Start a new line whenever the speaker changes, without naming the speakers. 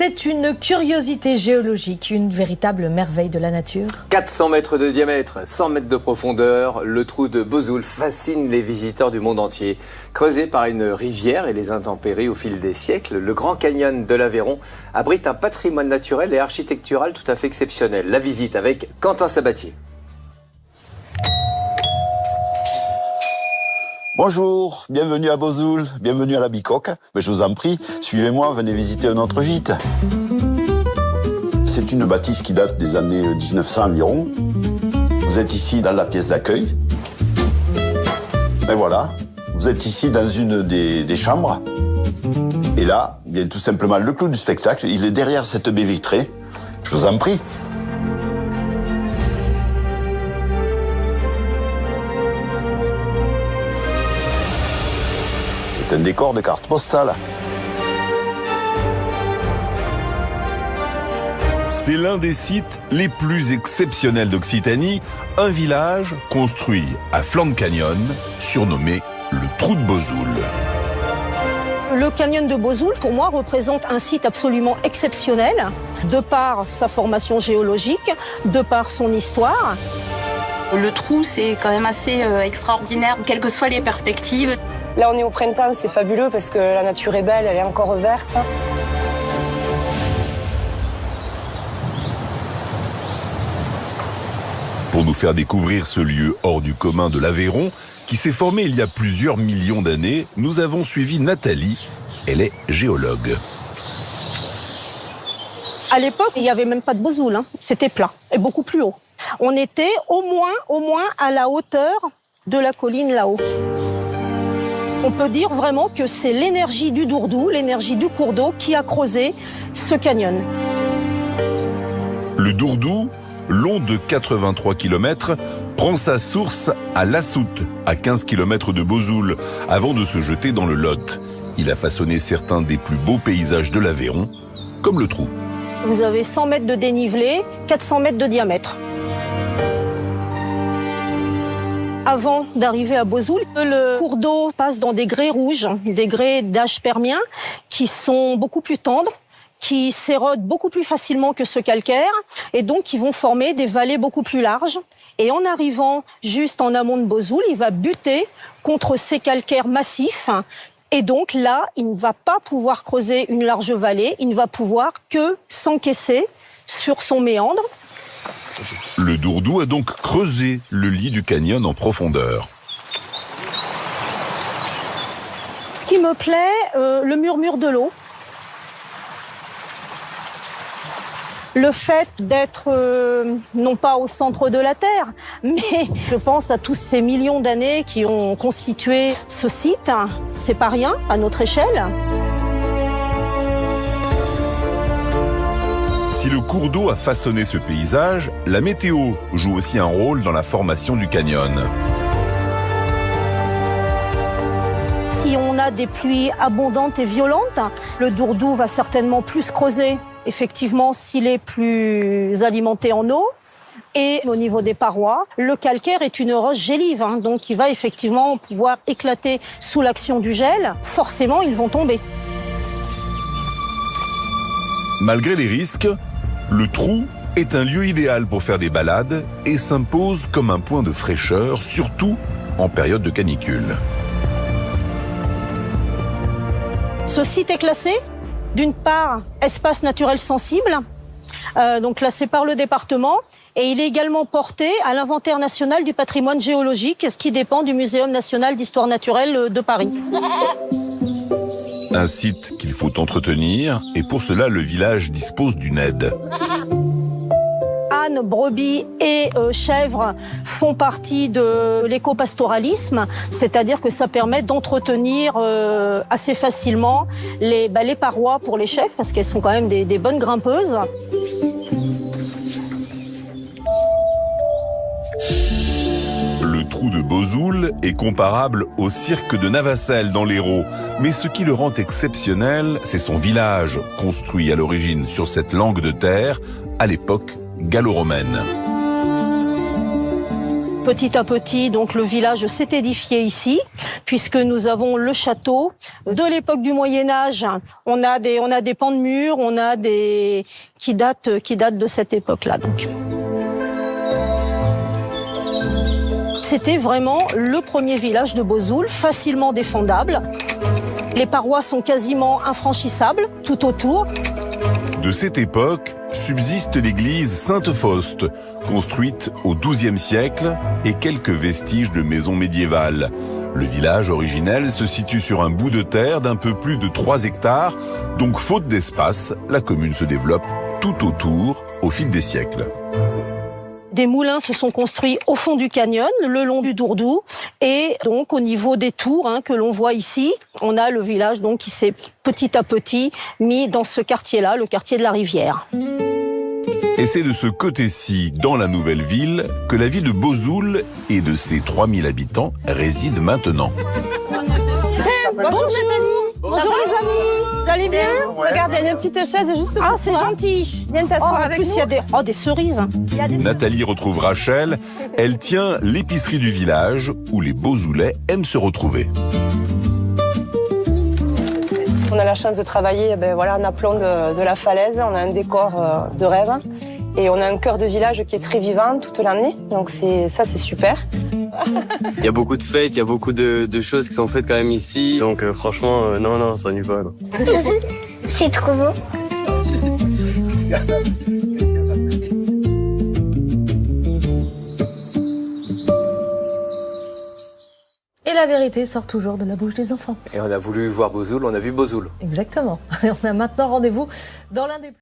C'est une curiosité géologique, une véritable merveille de la nature.
400 mètres de diamètre, 100 mètres de profondeur, le trou de Bozoul fascine les visiteurs du monde entier. Creusé par une rivière et les intempéries au fil des siècles, le Grand Canyon de l'Aveyron abrite un patrimoine naturel et architectural tout à fait exceptionnel. La visite avec Quentin Sabatier.
Bonjour, bienvenue à Bozoul, bienvenue à la Bicoque. Mais je vous en prie, suivez-moi, venez visiter notre gîte. C'est une bâtisse qui date des années 1900 environ. Vous êtes ici dans la pièce d'accueil. Et voilà, vous êtes ici dans une des chambres. Et là, bien tout simplement le clou du spectacle, il est derrière cette baie vitrée. Je vous en prie. C'est un décor de carte postale.
C'est l'un des sites les plus exceptionnels d'Occitanie, un village construit à flanc de canyon, surnommé le Trou de Bozoul.
Le canyon de Bozoul, pour moi, représente un site absolument exceptionnel, de par sa formation géologique, de par son histoire.
Le trou, c'est quand même assez extraordinaire, quelles que soient les perspectives.
Là, on est au printemps, c'est fabuleux parce que la nature est belle, elle est encore verte.
Pour nous faire découvrir ce lieu hors du commun de l'Aveyron, qui s'est formé il y a plusieurs millions d'années, nous avons suivi Nathalie. Elle est géologue.
À l'époque, il n'y avait même pas de Bozoul, c'était plat et beaucoup plus haut. On était au moins à la hauteur de la colline là-haut. On peut dire vraiment que c'est l'énergie du Dourdou, l'énergie du cours d'eau qui a creusé ce canyon.
Le Dourdou, long de 83 km, prend sa source à Lassoute, à 15 km de Bozoul, avant de se jeter dans le Lot. Il a façonné certains des plus beaux paysages de l'Aveyron, comme le trou.
Vous avez 100 mètres de dénivelé, 400 mètres de diamètre. Avant d'arriver à Bozoul, le cours d'eau passe dans des grès rouges, des grès d'âge permien, qui sont beaucoup plus tendres, qui s'érodent beaucoup plus facilement que ce calcaire, et donc qui vont former des vallées beaucoup plus larges. Et en arrivant juste en amont de Bozoul, il va buter contre ces calcaires massifs. Et donc là, il ne va pas pouvoir creuser une large vallée, il ne va pouvoir que s'encaisser sur son méandre.
Le Dourdou a donc creusé le lit du canyon en profondeur.
Ce qui me plaît, le murmure de l'eau. Le fait d'être non pas au centre de la Terre, mais je pense à tous ces millions d'années qui ont constitué ce site. C'est pas rien à notre échelle.
Si le cours d'eau a façonné ce paysage, la météo joue aussi un rôle dans la formation du canyon.
Si on a des pluies abondantes et violentes, le Dourdou va certainement plus creuser. Effectivement, s'il est plus alimenté en eau. Et au niveau des parois, le calcaire est une roche gélive, donc il va effectivement pouvoir éclater sous l'action du gel. Forcément, ils vont tomber.
Malgré les risques, le trou est un lieu idéal pour faire des balades et s'impose comme un point de fraîcheur, surtout en période de canicule.
Ce site est classé, d'une part, espace naturel sensible, donc classé par le département, et il est également porté à l'inventaire national du patrimoine géologique, ce qui dépend du Muséum national d'histoire naturelle de Paris.
Un site qu'il faut entretenir, et pour cela, le village dispose d'une aide.
Ânes, brebis et chèvres font partie de l'éco-pastoralisme, c'est-à-dire que ça permet d'entretenir assez facilement les parois pour les chèvres, parce qu'elles sont quand même des bonnes grimpeuses.
Le trou de Bozoul est comparable au cirque de Navacelles dans l'Hérault. Mais ce qui le rend exceptionnel, c'est son village, construit à l'origine sur cette langue de terre, à l'époque gallo-romaine.
Petit à petit, donc le village s'est édifié ici, puisque nous avons le château. De l'époque du Moyen-Âge, on a des pans de murs, on a des qui datent de cette époque-là. Donc. C'était vraiment le premier village de Bozoul, facilement défendable. Les parois sont quasiment infranchissables tout autour.
De cette époque subsiste l'église Sainte-Fauste, construite au XIIe siècle, et quelques vestiges de maisons médiévales. Le village originel se situe sur un bout de terre d'un peu plus de 3 hectares, donc faute d'espace, la commune se développe tout autour au fil des siècles.
Des moulins se sont construits au fond du canyon, le long du Dourdou, et donc au niveau des tours que l'on voit ici, on a le village donc qui s'est petit à petit mis dans ce quartier-là, le quartier de la Rivière.
Et c'est de ce côté-ci, dans la nouvelle ville, que la ville de Bozoul et de ses 3000 habitants réside maintenant.
Bonjour les amis, vous allez bien?
Regarde, il y a une petite chaise juste pour
Ah, c'est gentil.
Viens t'asseoir avec
En plus, il y a des cerises.
Nathalie retrouve Rachel. Elle tient l'épicerie du village où les Bozoulais aiment se retrouver.
On a la chance de travailler en aplomb de la falaise. On a un décor de rêve. Et on a un cœur de village qui est très vivant toute l'année. Donc c'est super.
Il y a beaucoup de fêtes, il y a beaucoup de choses qui sont faites quand même ici. Donc franchement, non, ça n'y va.
C'est trop beau.
Et la vérité sort toujours de la bouche des enfants.
Et on a voulu voir Bozoul, on a vu Bozoul.
Exactement. Et on a maintenant rendez-vous dans l'un des